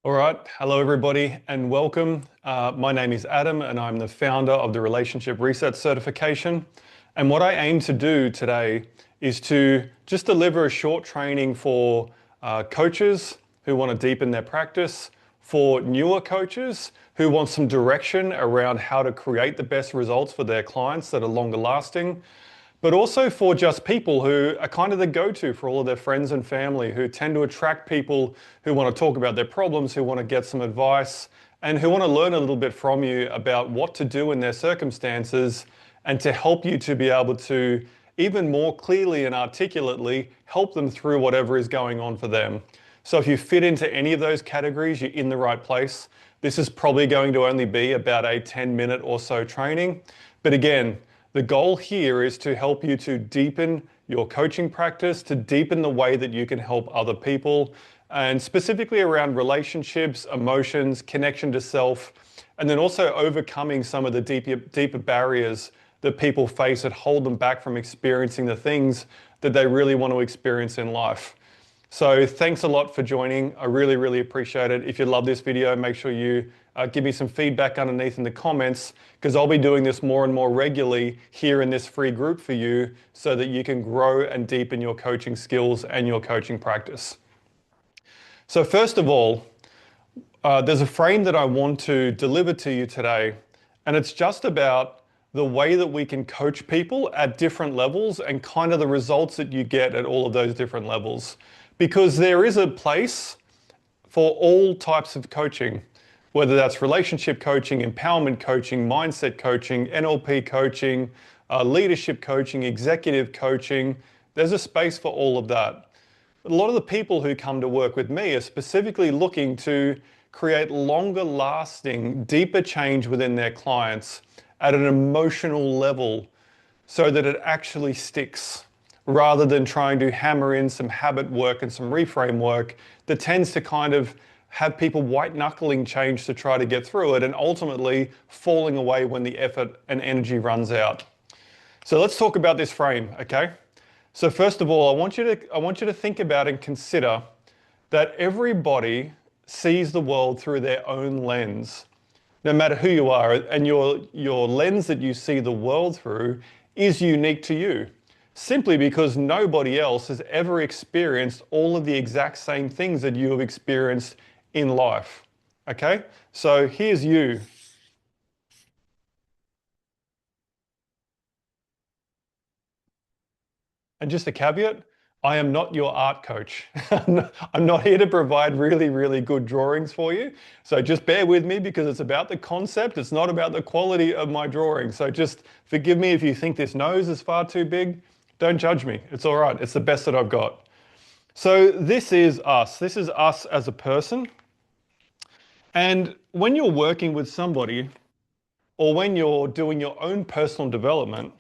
All right. Hello, everybody, and welcome. My name is Adam, and I'm the founder of the Relationship Reset Certification. And what I aim to do today is to just deliver a short training for coaches who want to deepen their practice, for newer coaches who want some direction around how to create the best results for their clients that are longer lasting, but also for just people who are kind of the go-to for all of their friends and family, who tend to attract people who want to talk about their problems, who want to get some advice, and who want to learn a little bit from you about what to do in their circumstances and to help you to be able to even more clearly and articulately help them through whatever is going on for them. So if you fit into any of those categories, you're in the right place. This is probably going to only be about a 10-minute or so training. But again, the goal here is to help you to deepen your coaching practice, to deepen the way that you can help other people, and specifically around relationships, emotions, connection to self, and then also overcoming some of the deeper barriers that people face that hold them back from experiencing the things that they really want to experience in life. So thanks a lot for joining. I really, really appreciate it. If you love this video, make sure you give me some feedback underneath in the comments, because I'll be doing this more and more regularly here in this free group for you so that you can grow and deepen your coaching skills and your coaching practice. So first of all, there's a frame that I want to deliver to you today, and it's just about the way that we can coach people at different levels and kind of the results that you get at all of those different levels. Because there is a place for all types of coaching, whether that's relationship coaching, empowerment coaching, mindset coaching, NLP coaching, leadership coaching, executive coaching. There's a space for all of that. But a lot of the people who come to work with me are specifically looking to create longer lasting, deeper change within their clients at an emotional level so that it actually sticks, rather than trying to hammer in some habit work and some reframe work that tends to kind of have people white knuckling change to try to get through it and ultimately falling away when the effort and energy runs out. So let's talk about this frame, okay? So first of all, I want you to think about and consider that everybody sees the world through their own lens, no matter who you are, and your lens that you see the world through is unique to you, simply because nobody else has ever experienced all of the exact same things that you have experienced in life. Okay? So here's you. And just a caveat, I am not your art coach. I'm not here to provide really, really good drawings for you. So just bear with me, because it's about the concept. It's not about the quality of my drawing. So just forgive me if you think this nose is far too big. Don't judge me. It's all right. It's the best that I've got. So this is us. This is us as a person. And when you're working with somebody, or when you're doing your own personal development,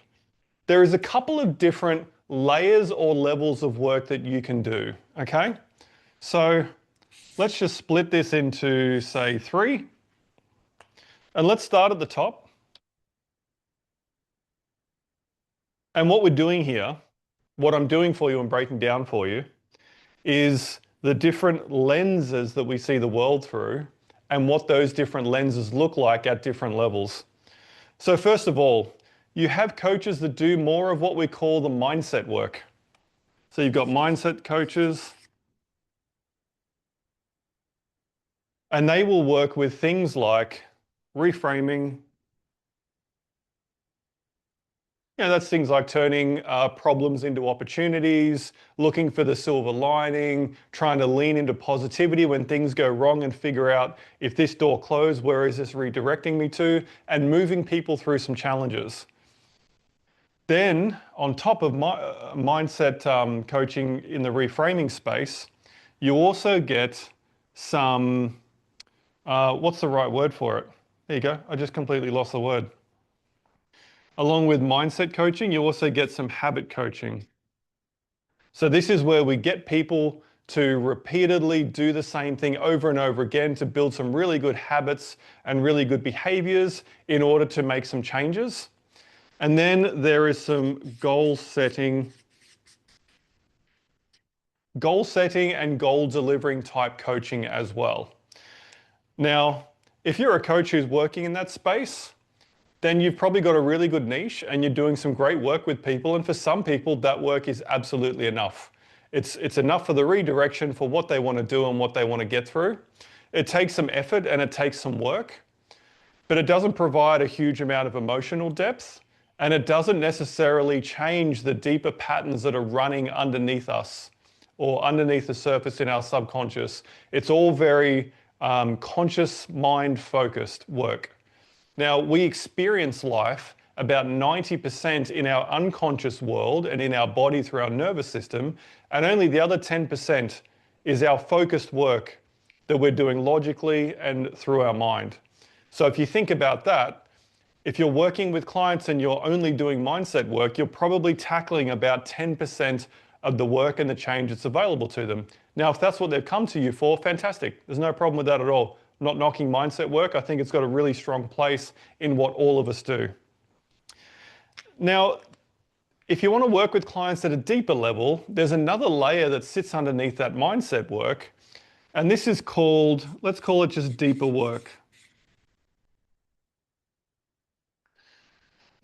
there is a couple of different layers or levels of work that you can do, okay? So let's just split this into, say, 3. And let's start at the top. And what we're doing here, what I'm doing for you and breaking down for you, is the different lenses that we see the world through and what those different lenses look like at different levels. So first of all, you have coaches that do more of what we call the mindset work. So you've got mindset coaches, and they will work with things like reframing. That's things like turning problems into opportunities, looking for the silver lining, trying to lean into positivity when things go wrong and figure out, if this door closed, where is this redirecting me to, and moving people through some challenges. Then, on top of mindset coaching in the reframing space, you also get some, what's the right word for it? There you go, I just completely lost the word. Along with mindset coaching, you also get some habit coaching. So this is where we get people to repeatedly do the same thing over and over again to build some really good habits and really good behaviors in order to make some changes. And then there is some goal setting and goal delivering type coaching as well. Now, if you're a coach who's working in that space, then you've probably got a really good niche and you're doing some great work with people. And for some people, that work is absolutely enough. It's enough for the redirection for what they want to do and what they want to get through. It takes some effort and it takes some work, but it doesn't provide a huge amount of emotional depth. And it doesn't necessarily change the deeper patterns that are running underneath us or underneath the surface in our subconscious. It's all very conscious, mind focused work. Now, we experience life about 90% in our unconscious world and in our body through our nervous system, and only the other 10% is our focused work that we're doing logically and through our mind. So if you think about that, if you're working with clients and you're only doing mindset work, you're probably tackling about 10% of the work and the change that's available to them. Now, if that's what they've come to you for, fantastic. There's no problem with that at all. I'm not knocking mindset work. I think it's got a really strong place in what all of us do. Now, if you want to work with clients at a deeper level, there's another layer that sits underneath that mindset work. And this is called, let's call it just deeper work.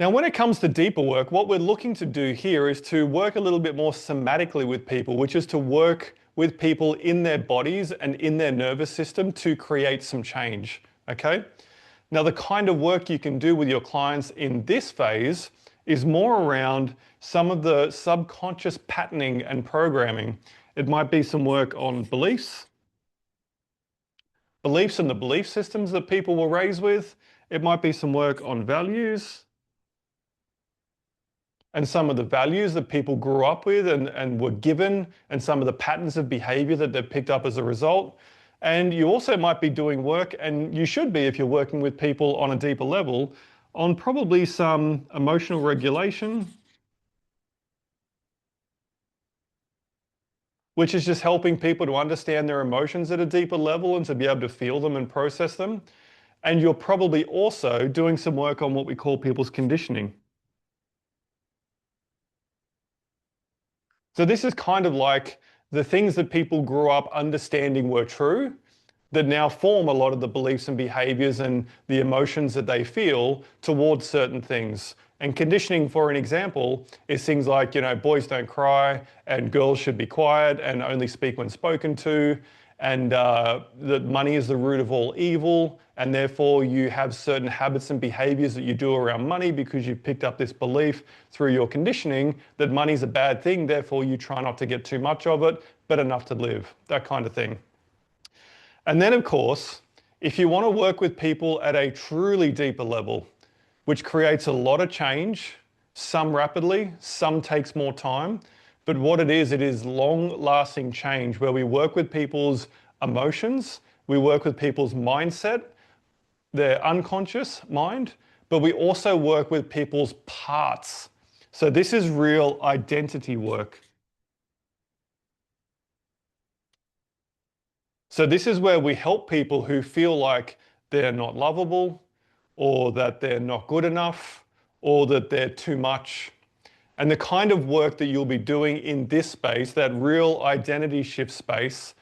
Now, when it comes to deeper work, what we're looking to do here is to work a little bit more somatically with people, which is to work with people in their bodies and in their nervous system to create some change, okay? Now, the kind of work you can do with your clients in this phase is more around some of the subconscious patterning and programming. It might be some work on beliefs and the belief systems that people were raised with. It might be some work on values and some of the values that people grew up with and were given, and some of the patterns of behavior that they've picked up as a result. And you also might be doing work, and you should be if you're working with people on a deeper level, on probably some emotional regulation, which is just helping people to understand their emotions at a deeper level and to be able to feel them and process them. And you're probably also doing some work on what we call people's conditioning. So this is kind of like the things that people grew up understanding were true that now form a lot of the beliefs and behaviors and the emotions that they feel towards certain things. And conditioning, for an example, is things like, boys don't cry and girls should be quiet and only speak when spoken to, and that money is the root of all evil, and therefore you have certain habits and behaviors that you do around money because you've picked up this belief through your conditioning that money's a bad thing, therefore you try not to get too much of it, but enough to live, that kind of thing. And then, of course, if you want to work with people at a truly deeper level, which creates a lot of change, some rapidly, some takes more time, but what it is long-lasting change where we work with people's emotions, we work with people's mindset, their unconscious mind, but we also work with people's parts. So this is real identity work. So this is where we help people who feel like they're not lovable, or that they're not good enough, or that they're too much. And the kind of work that you'll be doing in this space, that real identity shift space,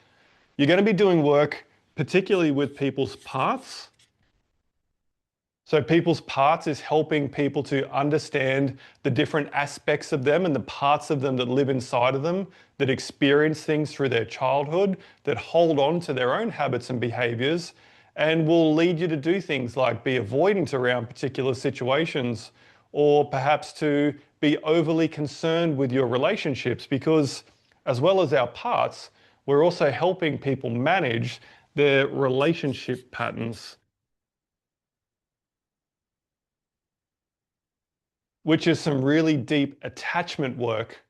you're going to be doing work particularly with people's parts. So people's parts is helping people to understand the different aspects of them and the parts of them that live inside of them, that experience things through their childhood, that hold on to their own habits and behaviors, and will lead you to do things like be avoidant around particular situations, or perhaps to be overly concerned with your relationships, because as well as our parts, we're also helping people manage their relationship patterns, which is some really deep attachment work,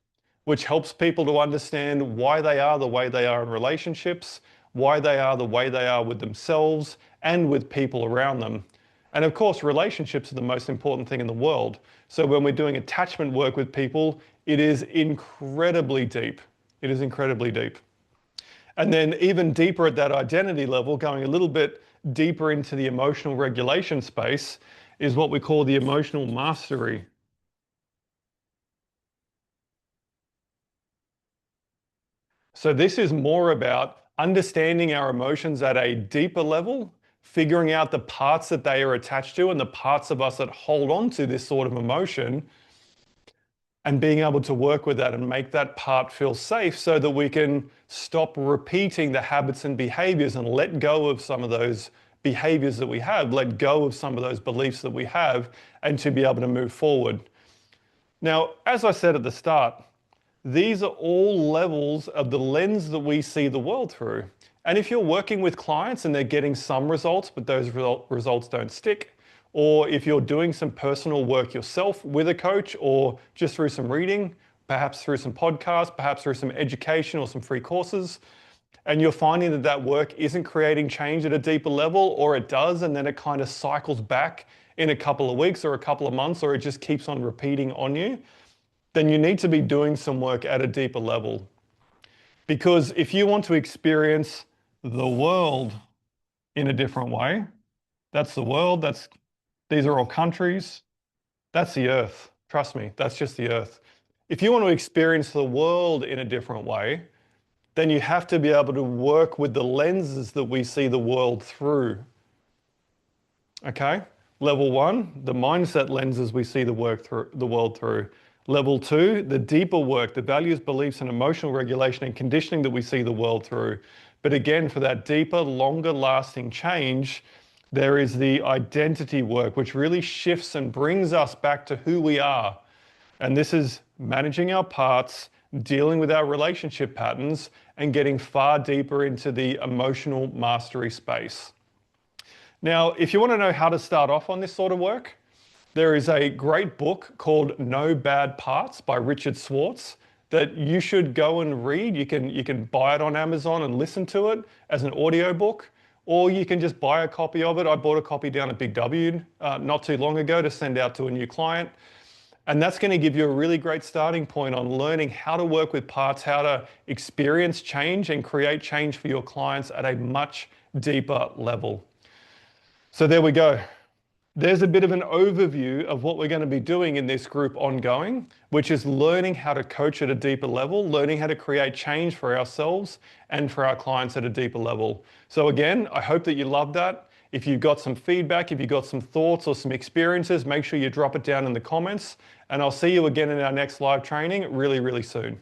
which helps people to understand why they are the way they are in relationships, why they are the way they are with themselves and with people around them. And of course, relationships are the most important thing in the world. So when we're doing attachment work with people, it is incredibly deep. It is incredibly deep. And then even deeper at that identity level, going a little bit deeper into the emotional regulation space, is what we call the emotional mastery. So this is more about understanding our emotions at a deeper level figuring out the parts that they are attached to and the parts of us that hold on to this sort of emotion, and being able to work with that and make that part feel safe so that we can stop repeating the habits and behaviors and let go of some of those behaviors that we have, let go of some of those beliefs that we have, and to be able to move forward. Now, as I said at the start, these are all levels of the lens that we see the world through. And if you're working with clients and they're getting some results, but those results don't stick, or if you're doing some personal work yourself with a coach or just through some reading, perhaps through some podcasts, perhaps through some education or some free courses, and you're finding that that work isn't creating change at a deeper level, or it does, and then it kind of cycles back in a couple of weeks or a couple of months, or it just keeps on repeating on you, then you need to be doing some work at a deeper level. Because if you want to experience the world in a different way, that's the world, these are all countries, that's the earth. Trust me, that's just the earth. If you want to experience the world in a different way, then you have to be able to work with the lenses that we see the world through. Okay? Level 1, the mindset lenses we see the world through. Level 2, the deeper work, the values, beliefs, and emotional regulation and conditioning that we see the world through. But again, for that deeper, longer lasting change, there is the identity work, which really shifts and brings us back to who we are. And this is managing our parts, dealing with our relationship patterns, and getting far deeper into the emotional mastery space. Now, if you want to know how to start off on this sort of work, there is a great book called No Bad Parts by Richard Schwartz that you should go and read. You can buy it on Amazon and listen to it as an audio book, or you can just buy a copy of it. I bought a copy down at Big W not too long ago to send out to a new client. And that's going to give you a really great starting point on learning how to work with parts, how to experience change and create change for your clients at a much deeper level. So there we go. There's a bit of an overview of what we're going to be doing in this group ongoing, which is learning how to coach at a deeper level, learning how to create change for ourselves and for our clients at a deeper level. So again, I hope that you loved that. If you've got some feedback, if you've got some thoughts or some experiences, make sure you drop it down in the comments, and I'll see you again in our next live training really, really soon.